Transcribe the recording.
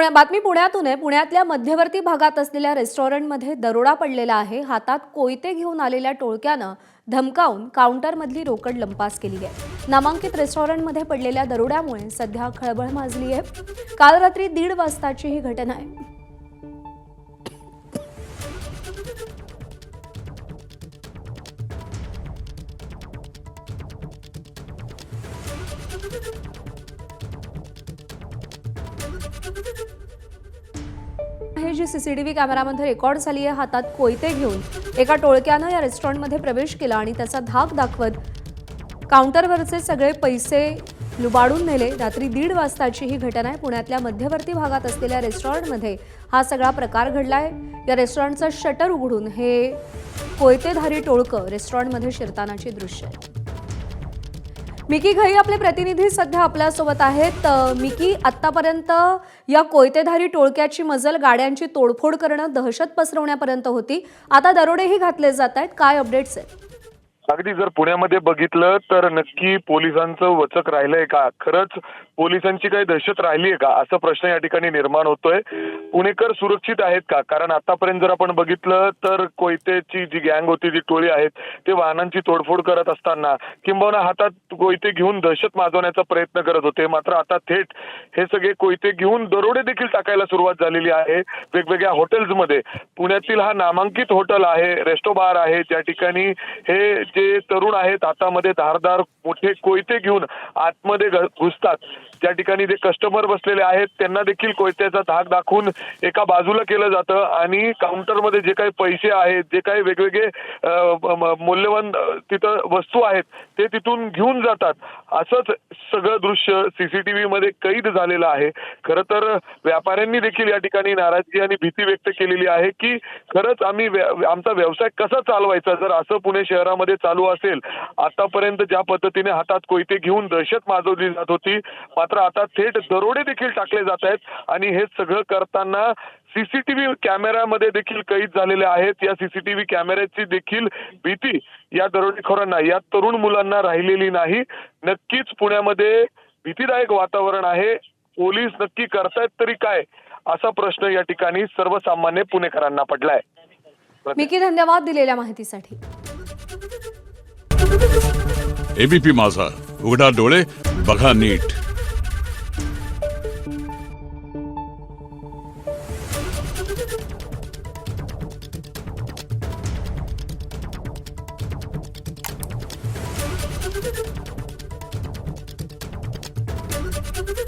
बातमी पुण्यातून आहे। पुण्यातल्या मध्यवर्ती भागात असलेल्या रेस्टॉरंटमध्ये दरोडा पडलेला आहे। हातात कोयते घेऊन आलेल्या टोळक्यानं धमकावून काउंटरमधली रोकड लंपास केली आहे। नामांकित रेस्टॉरंटमध्ये पडलेल्या दरोड्यामुळे सध्या खळबळ माजली आहे। काल रात्री 1:30 वाजताची ही घटना आहे। हे जी सीसीटीव्ही कॅमेरामध्ये रेकॉर्ड झाली आहे। हातात कोयते घेऊन एका टोळक्यानं या रेस्टॉरंटमध्ये प्रवेश केला आणि त्याचा धाक दाखवत काउंटरवरचे सगळे पैसे लुबाडून नेले। रात्री 1:30 वाजताची ही घटना आहे। पुण्यातल्या मध्यवर्ती भागात असलेल्या रेस्टॉरंटमध्ये हा सगळा प्रकार घडलाय। या रेस्टॉरंटचं शटर उघडून हे कोयतेधारी टोळकं रेस्टॉरंटमध्ये शिरतानाची दृश्य आहे। मिकी घई आपले प्रतिनिधी सध्या आपल्यासोबत आहेत। मिकी, आतापर्यंत या कोयतेधारी टोळक्याची मजल गाड्यांची तोडफोड करणं, दहशत पसरवण्यापर्यंत होती। आता दरोडेही घातले जात आहेत। काय अपडेट्स आहेत? अगदी जर पुण्यामध्ये बघितलं तर नक्की पोलिसांचं वचक राहिलंय का? खरंच पोलिसांची काही दहशत राहिली आहे का, असा प्रश्न या ठिकाणी निर्माण होतोय। पुणेकर सुरक्षित आहेत का? कारण आतापर्यंत जर आपण बघितलं तर कोयतेची जी गँग होती, जी टोळी आहेत, ते वाहनांची तोडफोड करत असताना किंबहुना हातात कोयते घेऊन दहशत माजवण्याचा प्रयत्न करत होते। मात्र आता थेट हे सगळे कोयते घेऊन दरोडे देखील टाकायला सुरुवात झालेली आहे वेगवेगळ्या हॉटेल्समध्ये। पुण्यातील हा नामांकित हॉटेल आहे, रेस्टो बार आहे, त्या ठिकाणी हे जे तरुण आहेत हातामध्ये धारदार मोठे कोयते घेऊन आतमध्ये घुसतात। त्या ठिकाणी जे कस्टमर बसलेले आहेत त्यांना देखील कोयत्याचा धाक दाखवून एका बाजूला केलं जातं आणि काउंटरमध्ये जे काही पैसे आहेत, जे काही वेगवेगळे मूल्यवान तिथं वस्तू आहेत, ते तिथून घेऊन जातात। असंच सगळं दृश्य सीसीटीव्ही मध्ये कैद झालेलं आहे। खरं तर व्यापाऱ्यांनी देखील या ठिकाणी नाराजगी आणि भीती व्यक्त केलेली आहे की खरंच आम्ही आमचा व्यवसाय कसा चालवायचा जर असं पुणे शहरामध्ये चालू असेल। आतापर्यंत ज्या पद्धतीने हातात कोयते घेऊन दहशत माजवली जात होती, मात्र आता थेट दरोडे देखील टाकले जात आहेत आणि हे सगळं करताना सीसीटीव्ही कॅमेऱ्यामध्ये देखील कैद झालेले आहेत। या सीसीटीव्ही कॅमेऱ्याची देखील भीती या दरोडेखोरांना, या तरुण मुलांना राहिलेली नाही। नक्कीच पुण्यामध्ये भीतीदायक वातावरण आहे। पोलीस नक्की करतायत तरी काय, असा प्रश्न या ठिकाणी सर्वसामान्य पुणेकरांना पडलाय। मिकी, धन्यवाद दिलेल्या माहितीसाठी। एबीपी माझा, उघडा डोळे बघा नीट।